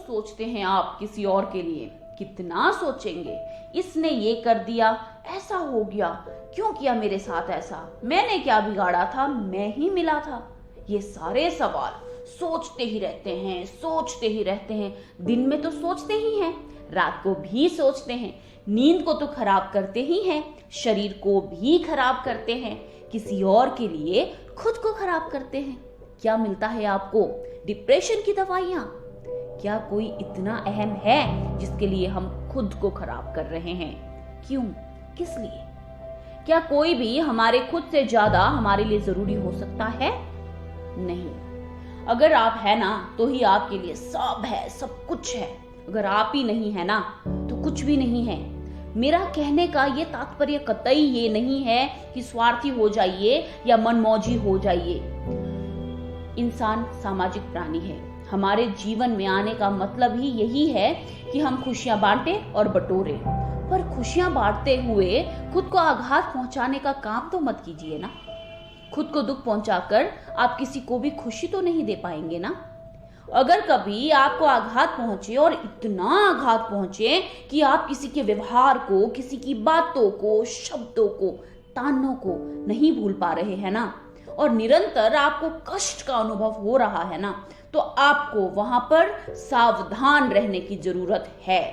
सोचते हैं आप किसी और के लिए, कितना सोचेंगे। इसने ये कर दिया, ऐसा हो गया, क्यों किया मेरे साथ ऐसा, मैंने क्या बिगाड़ा था, मैं ही मिला था। ये सारे सवाल सोचते ही रहते हैं, सोचते ही रहते हैं। दिन में तो सोचते ही हैं, रात को भी सोचते हैं। नींद को तो खराब करते ही हैं, शरीर को भी खराब करते हैं, किसी और के लिए खुद को खराब करते हैं। क्या मिलता है आपको? डिप्रेशन की दवाइयां। क्या कोई इतना अहम है जिसके लिए हम खुद को खराब कर रहे हैं? क्यों? किस लिए? क्या कोई भी हमारे खुद से ज्यादा हमारे लिए जरूरी हो सकता है? नहीं। अगर आप है ना तो ही आपके लिए सब है, सब कुछ है। अगर आप ही नहीं है ना तो कुछ भी नहीं है। मेरा कहने का ये तात्पर्य कतई ये नहीं है कि स्वार्थी हो जाइए या मनमौजी हो जाइए। इंसान सामाजिक प्राणी है। हमारे जीवन में आने का मतलब ही यही है कि हम खुशियां बांटें और बटोरें। पर खुशियां बांटते हुए खुद को आघात पहुंचाने का काम तो मत कीजिए ना। खुद को दुख पहुंचाकर आप किसी को भी खुशी तो नहीं दे पाएंगे ना। अगर कभी आपको आघात पहुंचे और इतना आघात पहुंचे कि आप किसी के व्यवहार को, किसी की बातों को, शब्दों को, तानों को नहीं भूल पा रहे हैं ना, और निरंतर आपको कष्ट का अनुभव हो रहा है ना, तो आपको वहां पर सावधान रहने की जरूरत है।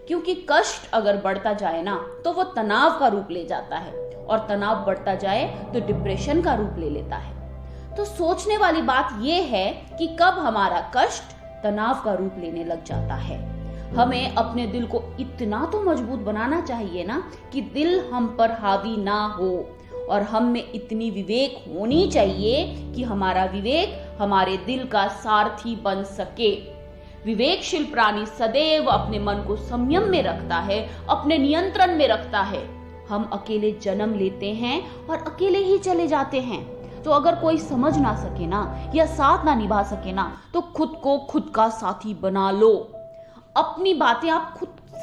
क्योंकि कष्ट अगर बढ़ता जाए ना तो वो तनाव का रूप ले जाता है, और तनाव बढ़ता जाए तो डिप्रेशन का रूप ले लेता है। तो सोचने वाली बात यह है कि कब हमारा कष्ट तनाव का रूप लेने लग जाता है। हमें अपने दिल को इतना तो मजबूत बनाना चाहिए ना कि दिल हम पर हावी ना हो, और हम में इतनी विवेक होनी चाहिए कि हमारा विवेक हमारे दिल का सारथी बन सके। विवेकशील प्राणी सदैव अपने मन को संयम में रखता है, अपने नियंत्रण में रखता है। हम अकेले जन्म लेते हैं और अकेले ही चले जाते हैं। तो अगर कोई समझ ना सके ना या साथ ना निभा सके ना तो खुद को खुद का साथी बना लो। अपनी बातें आप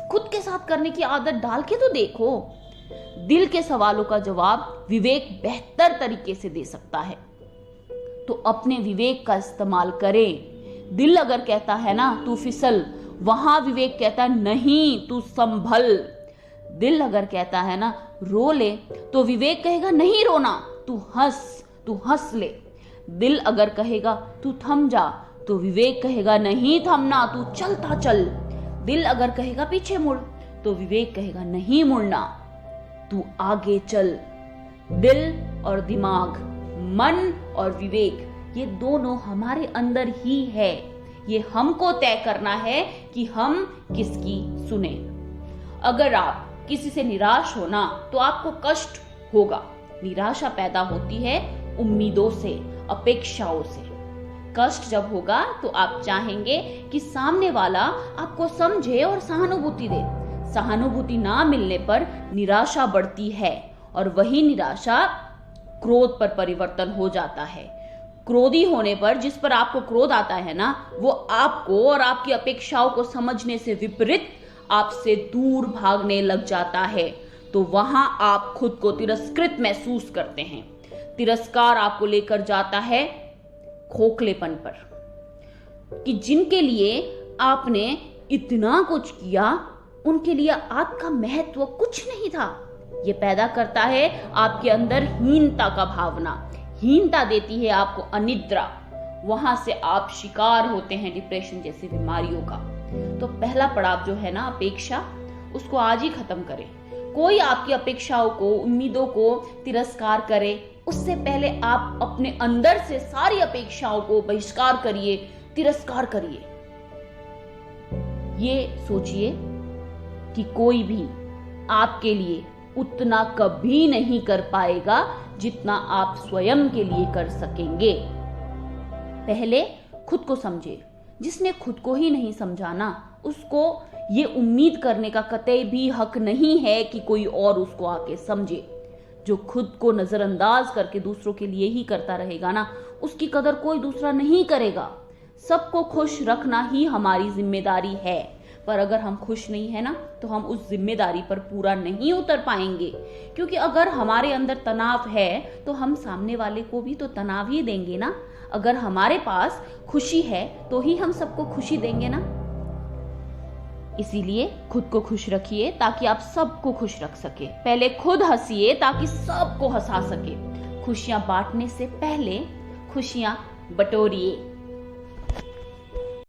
खुद के साथ करने की आदत डाल के तो देखो। दिल के सवालों का जवाब विवेक बेहतर तरीके से दे सकता है। तो अपने विवेक का इस्तेमाल करें। दिल अगर कहता है ना तू फिसल, वहां विवेक कहता है नहीं तू संभल। दिल अगर कहता है ना रो ले, तो विवेक कहेगा नहीं रोना, तू हंस ले। दिल अगर कहेगा तू थम जा, तो विवेक कहेगा नहीं थमना, तू चलता चल। दिल अगर कहेगा पीछे मुड़, तो विवेक कहेगा नहीं मुड़ना, तू आगे चल। दिल और दिमाग, मन और विवेक, ये दोनों हमारे अंदर ही है। ये हमको तय करना है कि हम किसकी सुने। अगर आप किसी से निराश हो ना तो आपको कष्ट होगा। निराशा पैदा होती है उम्मीदों से, अपेक्षाओं से। कष्ट जब होगा तो आप चाहेंगे कि सामने वाला आपको समझे और सहानुभूति दे। सहानुभूति ना मिलने पर निराशा बढ़ती है, और वही निराशा क्रोध पर परिवर्तन हो जाता है। क्रोधी होने पर जिस पर आपको क्रोध आता है ना, वो आपको और आपकी अपेक्षाओं को समझने से विपरीत आपसे दूर भागने लग जाता है। तो वहां आप खुद को तिरस्कृत महसूस करते हैं। तिरस्कार आपको लेकर जाता है खोखलेपन पर, कि जिनके लिए आपने इतना कुछ किया उनके लिए आपका महत्व कुछ नहीं था। यह पैदा करता है आपके अंदर हीनता का भावना। हीनता देती है आपको अनिद्रा। वहां से आप शिकार होते हैं डिप्रेशन जैसी बीमारियों का। तो पहला पड़ाव जो है ना अपेक्षा, उसको आज ही खत्म करें। कोई आपकी अपेक्षाओं को, उम्मीदों को तिरस्कार करे, उससे पहले आप अपने अंदर से सारी अपेक्षाओं को बहिष्कार करिए, तिरस्कार करिए। ये सोचिए कि कोई भी आपके लिए उतना कभी नहीं कर पाएगा जितना आप स्वयं के लिए कर सकेंगे। पहले खुद को समझे। जिसने खुद को ही नहीं समझा ना, उसको ये उम्मीद करने का कतई भी हक नहीं है कि कोई और उसको आके समझे। जो खुद को नजरअंदाज करके दूसरों के लिए ही करता रहेगा ना, उसकी कदर कोई दूसरा नहीं करेगा। सबको खुश रखना ही हमारी जिम्मेदारी है, पर अगर हम खुश नहीं है ना तो हम उस जिम्मेदारी पर पूरा नहीं उतर पाएंगे। क्योंकि अगर हमारे अंदर तनाव है तो हम सामने वाले को भी तो तनाव ही देंगे ना। अगर हमारे पास खुशी है तो ही हम सबको खुशी देंगे ना। इसीलिए खुद को खुश रखिए ताकि आप सबको खुश रख सके। पहले खुद हंसिए ताकि सबको हंसा सके। खुशियां बांटने से पहले खुशियां बटोरिए।